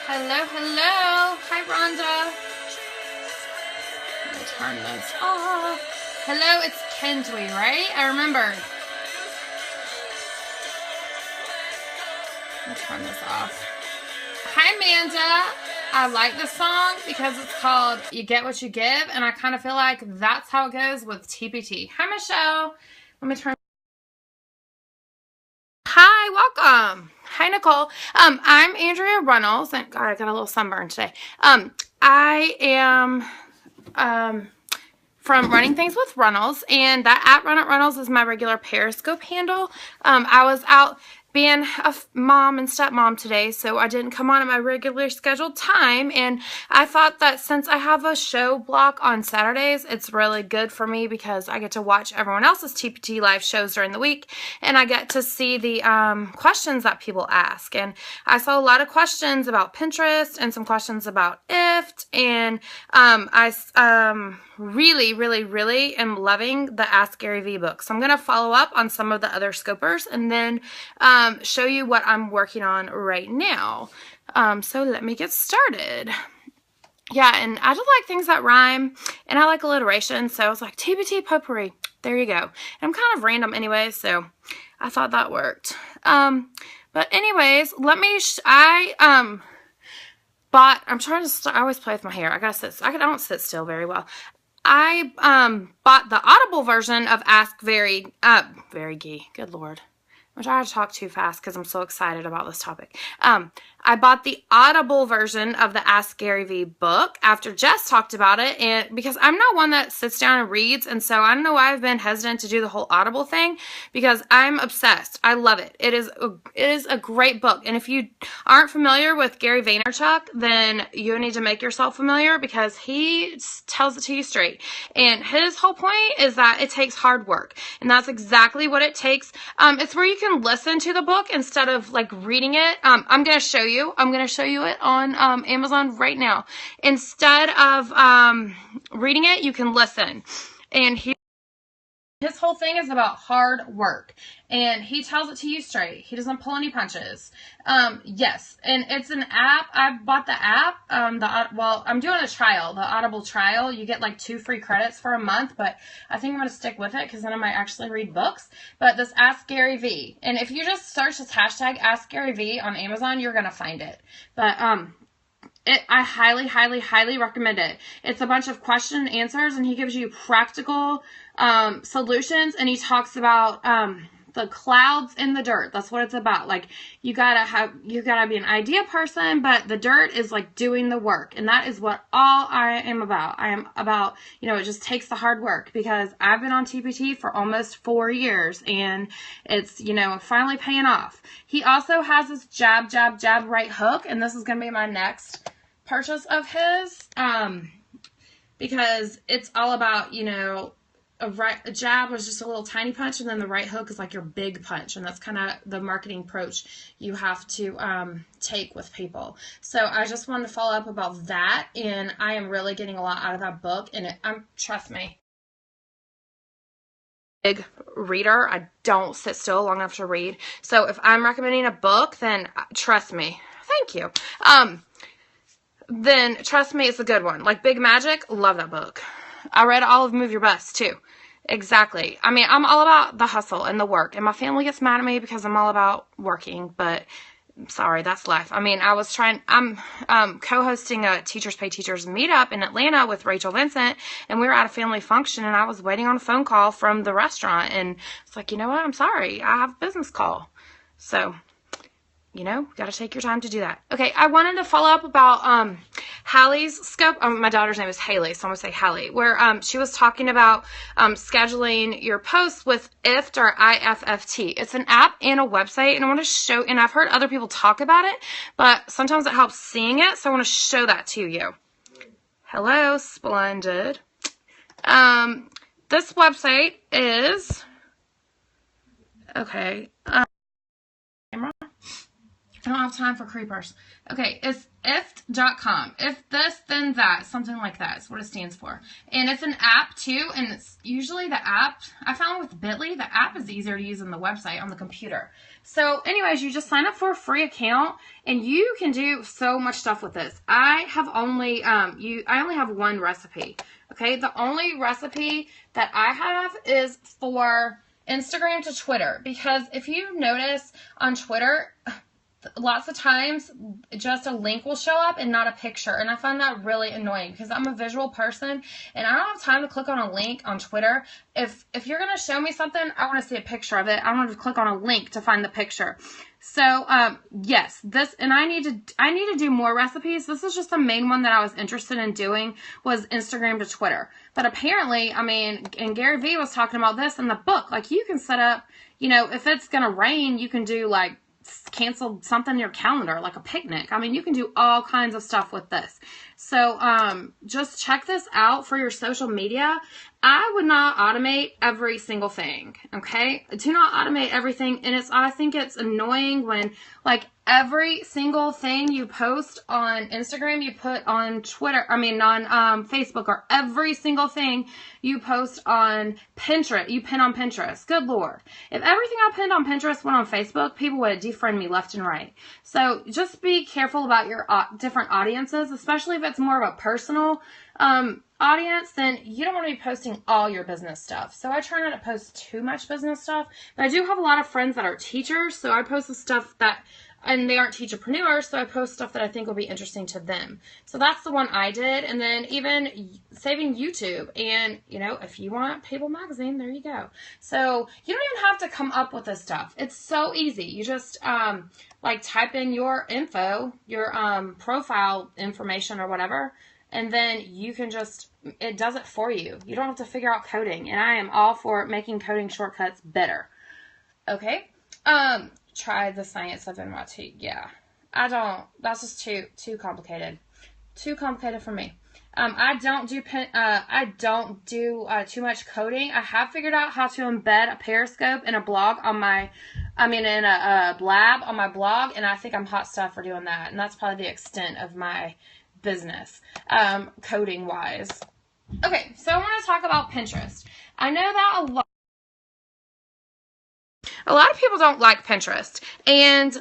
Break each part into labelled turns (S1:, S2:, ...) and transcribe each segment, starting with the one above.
S1: Hello, hello. Hi, Rhonda. Let me turn this off. Hello, it's Kendwy, right? I remembered. Let me turn this off. Hi, Amanda. I like this song because it's called You Get What You Give, and I kind of feel like that's how it goes with TPT. Hi, Michelle. Let me turn. Hi, welcome. Hi, Nicole. I'm Andrea Runnels, and God, I got a little sunburn today. I am from Running Things with Runnels, and that at Run It Runnels is my regular Periscope handle. I was out being a mom and stepmom today, so I didn't come on at my regular scheduled time, and I thought that since I have a show block on Saturdays, it's really good for me because I get to watch everyone else's TPT live shows during the week, and I get to see the questions that people ask. And I saw a lot of questions about Pinterest and some questions about IFFT, and I really am loving the Ask Gary V book. So I'm going to follow up on some of the other scopers and then show you what I'm working on right now. So let me get started. Yeah, and I just like things that rhyme, and I like alliteration, so I was like, TPT Potpourri, there you go. And I'm kind of random anyway, so I thought that worked. But anyways, let me, I'm trying to, I always play with my hair. I don't sit still very well. I bought the Audible version of Ask Very Gee, good Lord. I'm trying to talk too fast because I'm so excited about this topic. I bought the Audible version of the Ask Gary V book after Jess talked about it, and because I'm not one that sits down and reads, and so I don't know why I've been hesitant to do the whole Audible thing, because I'm obsessed. I love it. It is a great book, and if you aren't familiar with Gary Vaynerchuk, then you need to make yourself familiar because he tells it to you straight. And his whole point is that it takes hard work, and that's exactly what it takes. It's where you can listen to the book instead of like reading it. I'm going to show you it on Amazon right now. Instead of reading it, you can listen. And his whole thing is about hard work, and he tells it to you straight. He doesn't pull any punches. Yes, and it's an app. I bought the app. I'm doing a trial, the Audible trial. You get like 2 free credits for a month, but I think I'm going to stick with it because then I might actually read books. But this Ask Gary V, and if you just search this hashtag Ask Gary V on Amazon, you're going to find it. But I highly recommend it. It's a bunch of question and answers, and he gives you practical solutions, and he talks about the clouds in the dirt. That's what it's about. Like, you gotta be an idea person, but the dirt is like doing the work, and that is what all I am about. I am about, it just takes the hard work, because I've been on TPT for almost 4 years, and it's, finally paying off. He also has this jab, right hook, and this is going to be my next purchase of his, because it's all about, a jab was just a little tiny punch, and then the right hook is like your big punch, and that's kind of the marketing approach you have to take with people. So I just wanted to follow up about that, and I am really getting a lot out of that book, and trust me, big reader. I don't sit still long enough to read. So if I'm recommending a book, then trust me. Thank you. Then trust me, it's a good one. Like Big Magic, love that book. I read all of Move Your Bust too. Exactly. I mean, I'm all about the hustle and the work, and my family gets mad at me because I'm all about working, but sorry, that's life. I mean, I'm co-hosting a Teachers Pay Teachers meetup in Atlanta with Rachel Vincent, and we were at a family function, and I was waiting on a phone call from the restaurant, and it's like, you know what, I'm sorry, I have a business call. So, got to take your time to do that. Okay, I wanted to follow up about Hallie's scope. My daughter's name is Haley, so I'm going to say Hallie, where she was talking about scheduling your posts with IFFT or IFFT. It's an app and a website, and I want to show, and I've heard other people talk about it, but sometimes it helps seeing it, so I want to show that to you. Hello, splendid. This website is, okay, camera. I don't have time for creepers. Okay, it's IFFFT.com. If this, then that. Something like that is what it stands for. And it's an app, too. And it's usually the app, I found with Bitly, the app is easier to use than the website on the computer. So, anyways, you just sign up for a free account, and you can do so much stuff with this. I only have one recipe. Okay, the only recipe that I have is for Instagram to Twitter. Because if you notice on Twitter, lots of times just a link will show up and not a picture, and I find that really annoying because I'm a visual person and I don't have time to click on a link on Twitter. If you're going to show me something, I want to see a picture of it. I want to click on a link to find the picture. So yes, this, and I need to do more recipes. This is just the main one that I was interested in doing, was Instagram to Twitter. But apparently, I mean, and Gary Vee was talking about this in the book, like you can set up, you know, if it's going to rain, you can do like cancel something in your calendar, like a picnic. I mean, you can do all kinds of stuff with this. So just check this out for your social media. I would not automate every single thing, okay? Do not automate everything. And I think it's annoying when, like, every single thing you post on Instagram, you put on Twitter, on Facebook, or every single thing you post on Pinterest, you pin on Pinterest. Good Lord. If everything I pinned on Pinterest went on Facebook, people would defriend me left and right. So just be careful about your different audiences, especially if it's more of a personal audience, then you don't want to be posting all your business stuff. So I try not to post too much business stuff, but I do have a lot of friends that are teachers, so I post the stuff that, and they aren't teacherpreneurs, so I post stuff that I think will be interesting to them. So that's the one I did. And then even saving YouTube, and you know, if you want People Magazine, there you go. So you don't even have to come up with this stuff. It's so easy. You just like type in your info, your profile information or whatever, and then you can just, it does it for you. You don't have to figure out coding. And I am all for making coding shortcuts better. Okay. Try the science of NYT. Yeah. I don't, that's just too complicated. Too complicated for me. I don't do too much coding. I have figured out how to embed a Periscope in a blog on my, in a lab on my blog. And I think I'm hot stuff for doing that. And that's probably the extent of my business, coding wise. Okay, so I want to talk about Pinterest. I know that a lot of people don't like Pinterest, and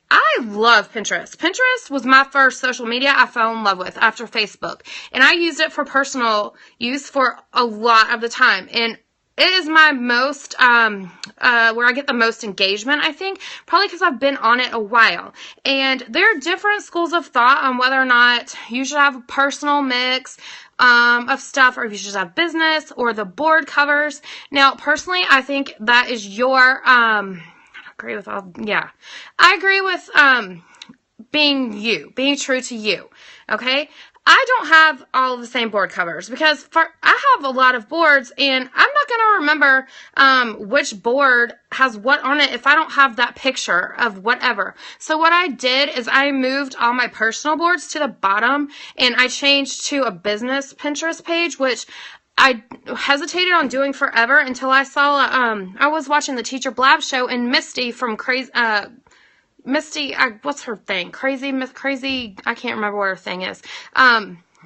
S1: I love Pinterest. Pinterest was my first social media I fell in love with after Facebook, and I used it for personal use for a lot of the time, and it is my most, where I get the most engagement, I think, probably because I've been on it a while. And there are different schools of thought on whether or not you should have a personal mix of stuff, or if you should have business, or the board covers. Now, personally, I think that is your, I agree with being you, being true to you, okay? I don't have all of the same board covers because I have a lot of boards, and I'm not going to remember which board has what on it if I don't have that picture of whatever. So what I did is I moved all my personal boards to the bottom, and I changed to a business Pinterest page, which I hesitated on doing forever until I saw, I was watching the Teacher Blab show, and Misty from what's her thing? Crazy, I can't remember what her thing is.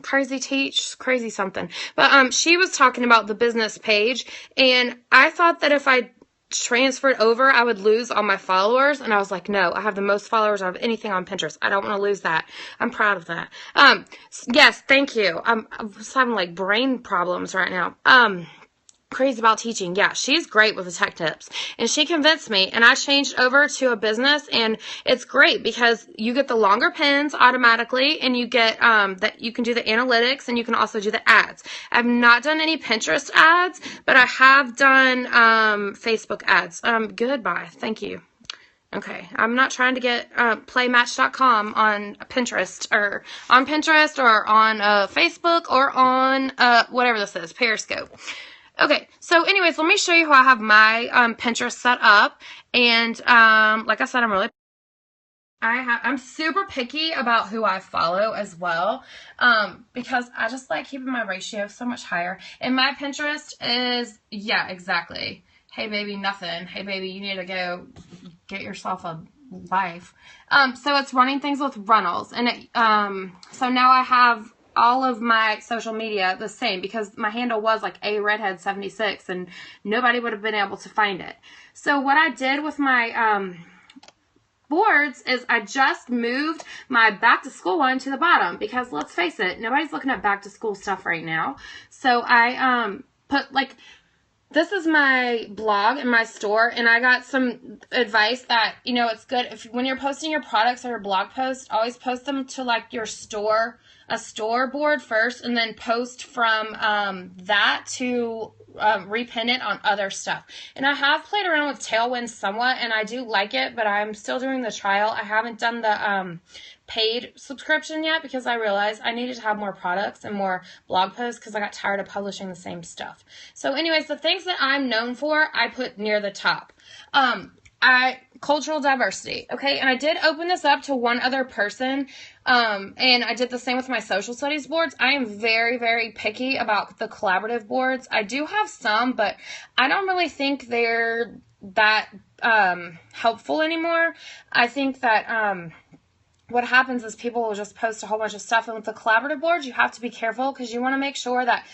S1: Crazy something. But she was talking about the business page, and I thought that if I transferred over, I would lose all my followers, and I was like, no, I have the most followers out of anything on Pinterest. I don't want to lose that. I'm proud of that. Yes, thank you. I'm having like brain problems right now. Crazy about teaching. Yeah, she's great with the tech tips, and she convinced me, and I changed over to a business, and it's great because you get the longer pins automatically, and you get that you can do the analytics, and you can also do the ads. I've not done any Pinterest ads, but I have done Facebook ads. Goodbye. Thank you. Okay, I'm not trying to get playmatch.com on Pinterest or on Facebook or on whatever this is, Periscope. Okay, so anyways, let me show you how I have my Pinterest set up, and like I said, I'm super picky about who I follow as well, because I just like keeping my ratio so much higher. And my Pinterest is, yeah, exactly. Hey baby, nothing. Hey baby, you need to go get yourself a life. So it's running things with Runnels. And so now I have all of my social media the same because my handle was like aredhead76 and nobody would have been able to find it. So what I did with my boards is I just moved my back to school one to the bottom because let's face it, nobody's looking at back to school stuff right now. So I put like, this is my blog and my store, and I got some advice that, you know, it's good if when you're posting your products or your blog post, always post them to like your store, a store board first, and then post from that to repin it on other stuff. And I have played around with Tailwind somewhat, and I do like it, but I'm still doing the trial. I haven't done the paid subscription yet because I realized I needed to have more products and more blog posts because I got tired of publishing the same stuff. So anyways, the things that I'm known for, I put near the top. Cultural diversity, okay? And I did open this up to one other person, and I did the same with my social studies boards. I am very, very picky about the collaborative boards. I do have some, but I don't really think they're that helpful anymore. I think that what happens is people will just post a whole bunch of stuff, and with the collaborative boards, you have to be careful because you want to make sure that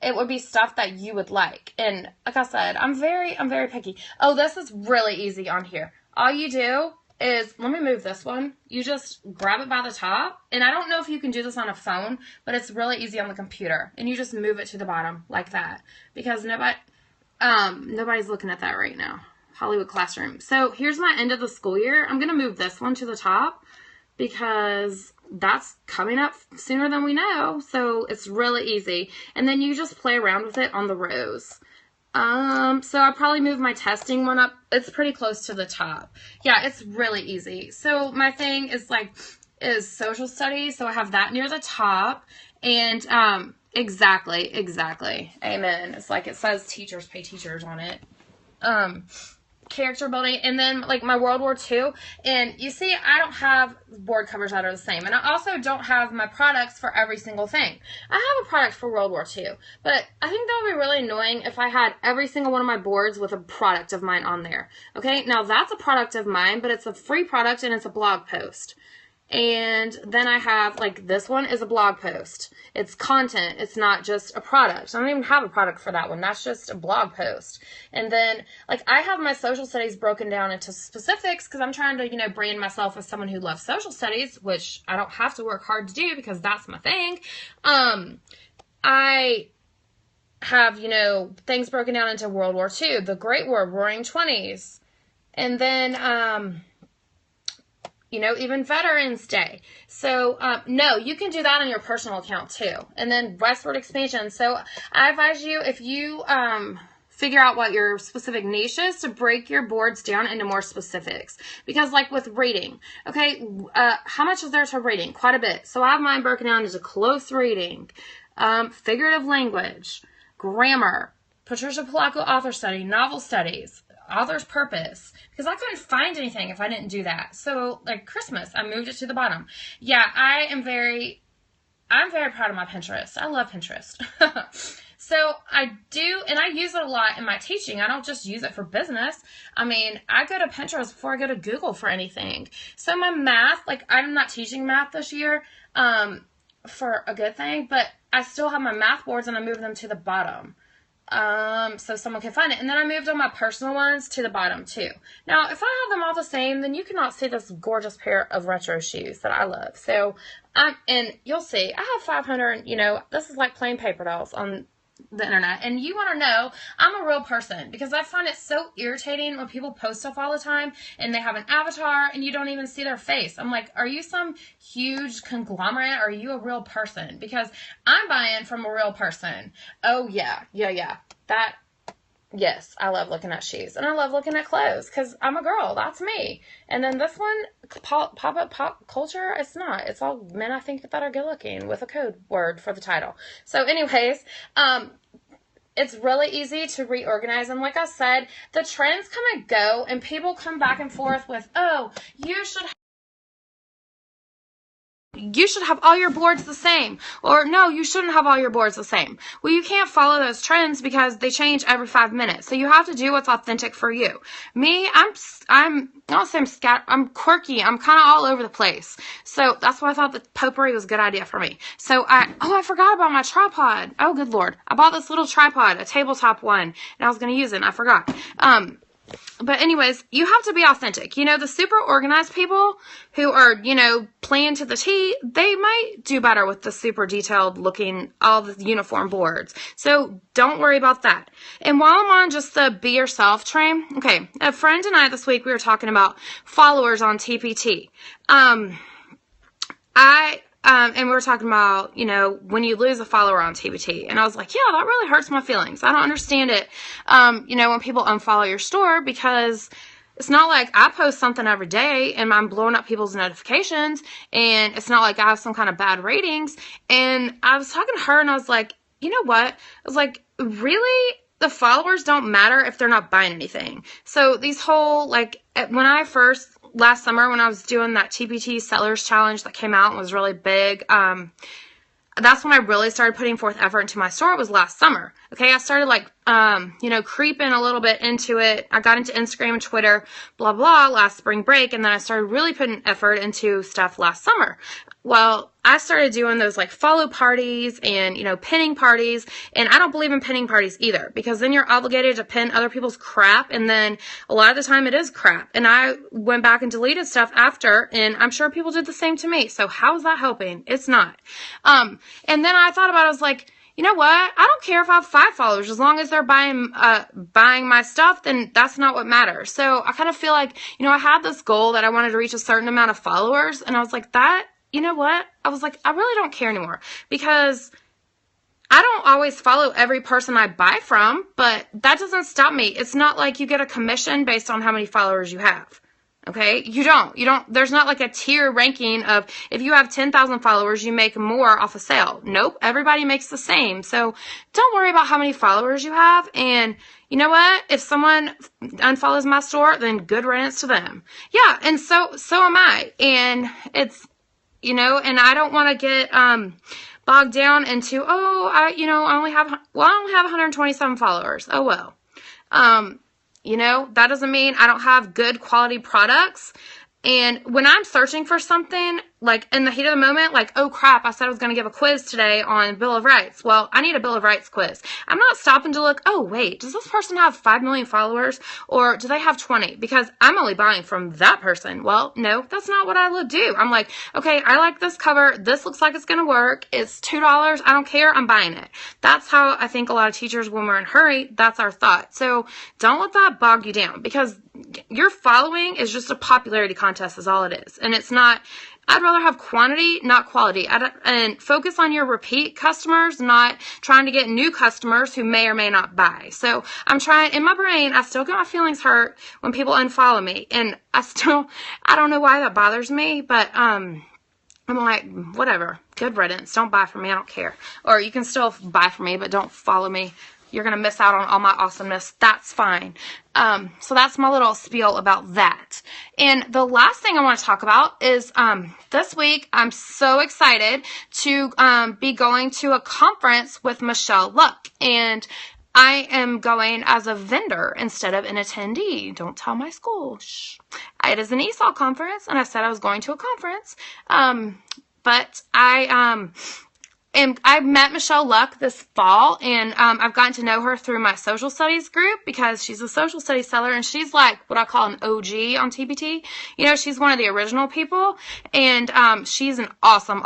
S1: it would be stuff that you would like. And like I said, I'm very picky. Oh, this is really easy on here. All you do is, let me move this one. You just grab it by the top. And I don't know if you can do this on a phone, but it's really easy on the computer. And you just move it to the bottom like that. Because nobody's looking at that right now. Hollywood Classroom. So here's my end of the school year. I'm going to move this one to the top because that's coming up sooner than we know. So it's really easy. And then you just play around with it on the rows. So I probably moved my testing one up. It's pretty close to the top. Yeah, it's really easy. So my thing is social studies. So I have that near the top. And, exactly. Amen. It's like it says teachers pay teachers on it. Character building, and then like my World War II, and you see I don't have board covers that are the same, and I also don't have my products for every single thing. I have a product for World War II, but I think that would be really annoying if I had every single one of my boards with a product of mine on there. Okay, now that's a product of mine, but it's a free product and it's a blog post. And then I have, like, this one is a blog post. It's content. It's not just a product. I don't even have a product for that one. That's just a blog post. And then, like, I have my social studies broken down into specifics because I'm trying to, you know, brand myself as someone who loves social studies, which I don't have to work hard to do because that's my thing. I have, you know, things broken down into World War II, the Great War, Roaring Twenties. And then, you know, even Veterans Day. So, no, you can do that on your personal account too. And then westward expansion. So I advise you, if you figure out what your specific niche is, to break your boards down into more specifics. Because like with reading, okay, how much is there to reading? Quite a bit. So I have mine broken down into close reading, figurative language, grammar, Patricia Polacco author study, novel studies, author's purpose, because I couldn't find anything if I didn't do that. So like Christmas, I moved it to the bottom. Yeah, I'm very proud of my Pinterest. I love Pinterest. So I do, and I use it a lot in my teaching. I don't just use it for business. I mean, I go to Pinterest before I go to Google for anything. So my math, like I'm not teaching math this year, for a good thing, but I still have my math boards and I move them to the bottom. So someone can find it. And then I moved all my personal ones to the bottom too. Now, if I have them all the same, then you cannot see this gorgeous pair of retro shoes that I love. So, and you'll see, I have 500, you know, this is like plain paper dolls on the internet. And you want to know, I'm a real person because I find it so irritating when people post stuff all the time and they have an avatar and you don't even see their face. I'm like, are you some huge conglomerate or are you a real person? Because I'm buying from a real person. Oh yeah. Yes, I love looking at shoes and I love looking at clothes because I'm a girl. That's me. And then this one, pop culture, it's not. It's all men I think that are good looking with a code word for the title. So anyways, it's really easy to reorganize. And like I said, the trends come and go and people come back and forth with, oh, you should you should have all your boards the same, or no, you shouldn't have all your boards the same. Well, you can't follow those trends because they change every 5 minutes. So you have to do what's authentic for you. Me, I don't say I'm quirky. I'm kind of all over the place. So that's why I thought that Potpourri was a good idea for me. So I forgot about my tripod. Oh, good Lord. I bought this little tripod, a tabletop one, and I was going to use it and I forgot. But anyways, you have to be authentic. You know, the super organized people who are, you know, playing to the T, they might do better with the super detailed looking, all the uniform boards. So don't worry about that. And while I'm on just the be yourself train, okay, a friend and I this week, we were talking about followers on TPT. And we were talking about, you know, when you lose a follower on TPT. And I was like, yeah, that really hurts my feelings. I don't understand it, you know, when people unfollow your store, because it's not like I post something every day and I'm blowing up people's notifications. And it's not like I have some kind of bad ratings. And I was talking to her and I was like, you know what? I was like, really? The followers don't matter if they're not buying anything. So these whole, like, last summer when I was doing that TPT Sellers Challenge that came out and was really big, that's when I really started putting forth effort into my store. It was last summer. Okay, I started like, you know, creeping a little bit into it. I got into Instagram and Twitter, blah, blah, last spring break. And then I started really putting effort into stuff last summer. Well, I started doing those like follow parties and, you know, pinning parties. And I don't believe in pinning parties either, because then you're obligated to pin other people's crap. And then a lot of the time it is crap. And I went back and deleted stuff after, and I'm sure people did the same to me. So how is that helping? It's not. And then I thought about it, I was like, you know what? I don't care if I have 5 followers. As long as they're buying my stuff, then that's not what matters. So I kind of feel like, you know, I had this goal that I wanted to reach a certain amount of followers. And I was like, you know what? I was like, I really don't care anymore, because I don't always follow every person I buy from, but that doesn't stop me. It's not like you get a commission based on how many followers you have. Okay, you don't, there's not like a tier ranking of if you have 10,000 followers, you make more off a sale. Nope, everybody makes the same. So don't worry about how many followers you have. And you know what? If someone unfollows my store, then good riddance to them. Yeah, and so am I. And it's, you know, and I don't want to get bogged down into, I only have 127 followers. Oh, well. You know, that doesn't mean I don't have good quality products. And when I'm searching for something, like in the heat of the moment, like, oh crap, I said I was going to give a quiz today on Bill of Rights. Well, I need a Bill of Rights quiz. I'm not stopping to look, oh wait, does this person have 5 million followers, or do they have 20? Because I'm only buying from that person. Well, no, that's not what I would do. I'm like, okay, I like this cover. This looks like it's going to work. It's $2. I don't care. I'm buying it. That's how I think a lot of teachers, when we're in a hurry, that's our thought. So don't let that bog you down, because your following is just a popularity contest is all it is. And it's not, I'd rather have quantity, not quality. And focus on your repeat customers, not trying to get new customers who may or may not buy. So I'm trying, in my brain, I still get my feelings hurt when people unfollow me. And I don't know why that bothers me, but I'm like, whatever, good riddance. Don't buy from me. I don't care. Or you can still buy from me, but don't follow me. You're going to miss out on all my awesomeness. That's fine. So that's my little spiel about that. And the last thing I want to talk about is this week I'm so excited to be going to a conference with Michelle Luck. And I am going as a vendor instead of an attendee. Don't tell my school. Shh. It is an ESOL conference, and I said I was going to a conference. But I met Michelle Luck this fall, and I've gotten to know her through my social studies group, because she's a social studies seller, and she's like what I call an OG on TPT. You know, she's one of the original people, and she's an awesome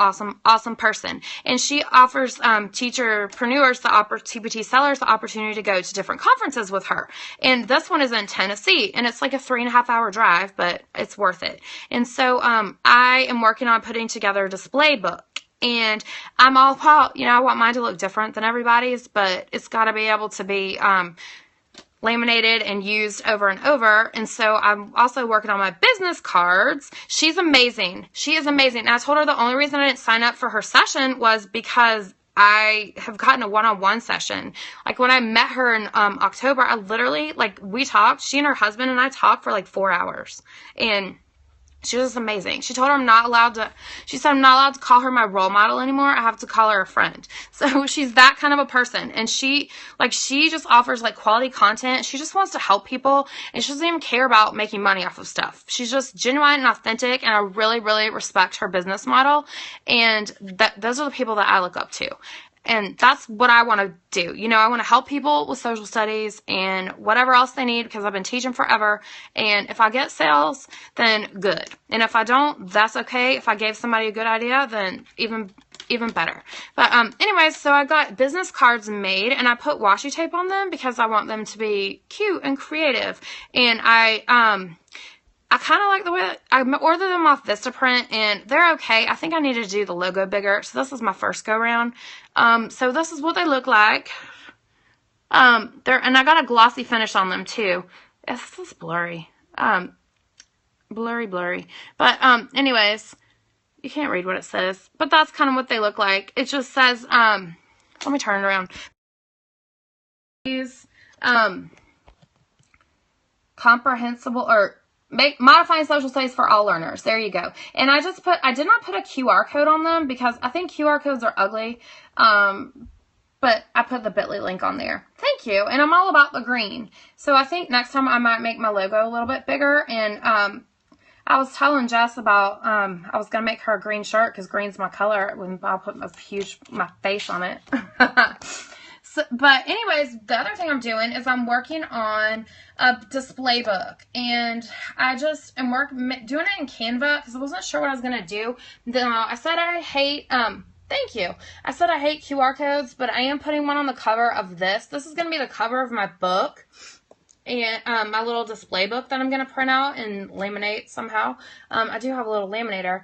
S1: person. And she offers teacherpreneurs, TPT sellers, the opportunity to go to different conferences with her. And this one is in Tennessee, and it's like a 3.5-hour drive, but it's worth it. And so I am working on putting together a display book. And I'm all about, you know, I want mine to look different than everybody's, but it's got to be able to be laminated and used over and over. And so I'm also working on my business cards. She's amazing. She is amazing. And I told her the only reason I didn't sign up for her session was because I have gotten a one-on-one session. Like when I met her in October, I literally, like, we talked, she and her husband and I talked for like 4 hours. And She was amazing. She told her she said I'm not allowed to call her my role model anymore. I have to call her a friend. So she's that kind of a person. And she just offers like quality content. She just wants to help people, and she doesn't even care about making money off of stuff. She's just genuine and authentic, and I really, really respect her business model. And those are the people that I look up to. And that's what I want to do. You know, I want to help people with social studies and whatever else they need, because I've been teaching forever. And if I get sales, then good. And if I don't, that's okay. If I gave somebody a good idea, then even better. But anyways, so I got business cards made, and I put washi tape on them because I want them to be cute and creative. And I kind of like the way I ordered them off Vistaprint, and they're okay. I think I need to do the logo bigger. So this is my first go round. So this is what they look like. And I got a glossy finish on them too. This is blurry. Blurry. But anyways, you can't read what it says, but that's kind of what they look like. It just says, let me turn it around. These comprehensible or modifying social studies for all learners. There you go. And I did not put a QR code on them because I think QR codes are ugly. But I put the bit.ly link on there. Thank you. And I'm all about the green. So I think next time I might make my logo a little bit bigger. And I was telling Jess about, I was going to make her a green shirt because green's my color. I'll put my face on it. So, but anyways, the other thing I'm doing is I'm working on a display book, and I just am doing it in Canva because I wasn't sure what I was going to do. I said I hate, thank you. I said I hate QR codes, but I am putting one on the cover of this. This is going to be the cover of my book, and my little display book that I'm going to print out and laminate somehow. I do have a little laminator.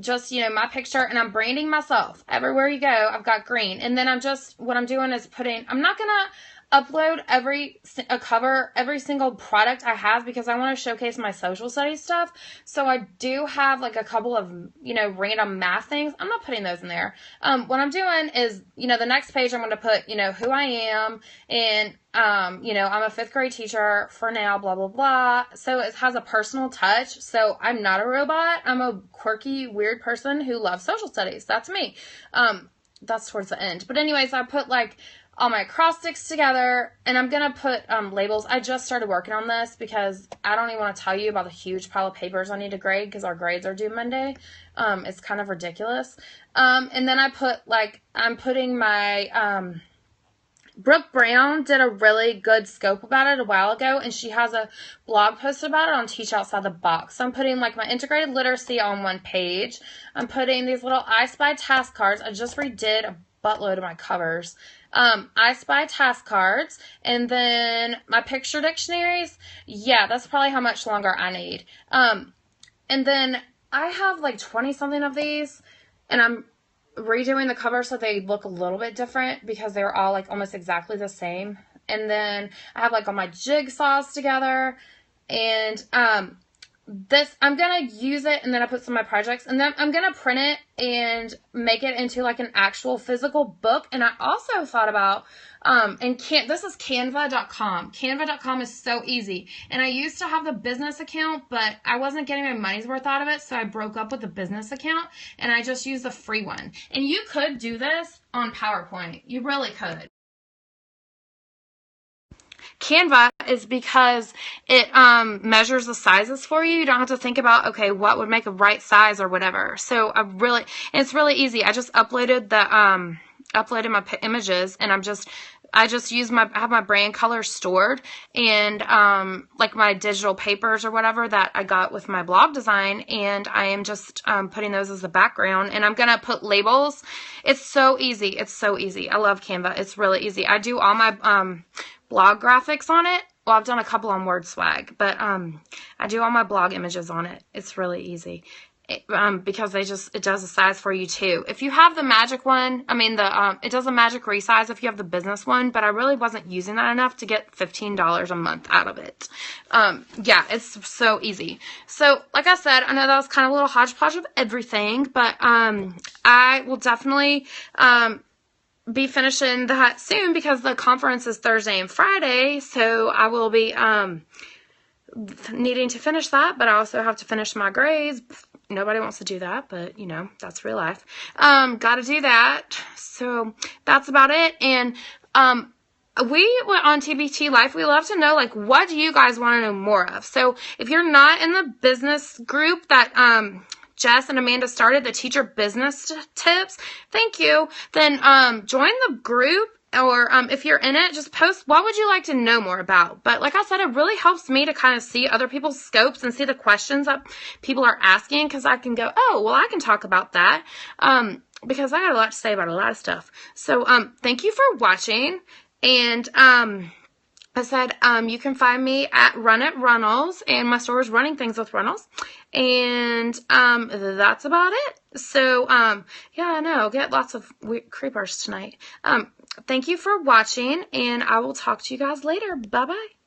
S1: Just, you know, my picture, and I'm branding myself. Everywhere you go, I've got green. And then what I'm doing is I'm not going to upload every single product I have because I want to showcase my social studies stuff. So I do have like a couple of, you know, random math things. I'm not putting those in there. What I'm doing is, you know, the next page I'm going to put, you know, who I am, and you know, I'm a 5th grade teacher for now, blah, blah, blah. So it has a personal touch. So I'm not a robot. I'm a quirky, weird person who loves social studies. That's me. That's towards the end. But anyways, I put like all my acrostics together, and I'm going to put labels. I just started working on this because I don't even want to tell you about the huge pile of papers I need to grade because our grades are due Monday. It's kind of ridiculous. And then I'm putting my, Brooke Brown did a really good scope about it a while ago, and she has a blog post about it on Teach Outside the Box. So I'm putting like my integrated literacy on one page. I'm putting these little I Spy task cards. I just redid a buttload of my covers. I Spy task cards, and then my picture dictionaries. Yeah, that's probably how much longer I need. And then I have like 20 something of these, and I'm redoing the cover so they look a little bit different because they're all like almost exactly the same. And then I have like all my jigsaws together, and this, I'm going to use it, and then I put some of my projects, and then I'm going to print it and make it into like an actual physical book. And I also thought about, this is canva.com. Canva.com is so easy. And I used to have the business account, but I wasn't getting my money's worth out of it. So I broke up with the business account, and I just used the free one. And you could do this on PowerPoint. You really could. Canva is because it measures the sizes for you. You don't have to think about, okay, what would make a right size or whatever. So it's really easy. I just uploaded my images, and I just use I have my brand colors stored, and like my digital papers or whatever that I got with my blog design, and I am just putting those as the background, and I'm going to put labels. It's so easy. It's so easy. I love Canva. It's really easy. I do all my blog graphics on it. Well, I've done a couple on WordSwag, but I do all my blog images on it. It's really easy. Because it does a size for you too. If you have the magic one, it does a magic resize if you have the business one, but I really wasn't using that enough to get $15 a month out of it. Yeah, it's so easy. So, like I said, I know that was kind of a little hodgepodge of everything, but I will definitely be finishing that soon because the conference is Thursday and Friday, so I will be needing to finish that, but I also have to finish my grades. Nobody wants to do that, but, you know, that's real life. Got to do that. So that's about it. And we went on TPT Life. We love to know, like, what do you guys want to know more of? So if you're not in the business group that Jess and Amanda started, the Teacher Business Tips, thank you, then join the group. Or if you're in it, just post what would you like to know more about. But like I said, it really helps me to kind of see other people's scopes and see the questions that people are asking, because I can go, oh, well, I can talk about that, because I got a lot to say about a lot of stuff. So thank you for watching. And I said you can find me at Run It Runnels, and my store is Running Things with Runnels. And that's about it. So yeah, I know, get lots of creepers tonight. Thank you for watching, and I will talk to you guys later. Bye-bye.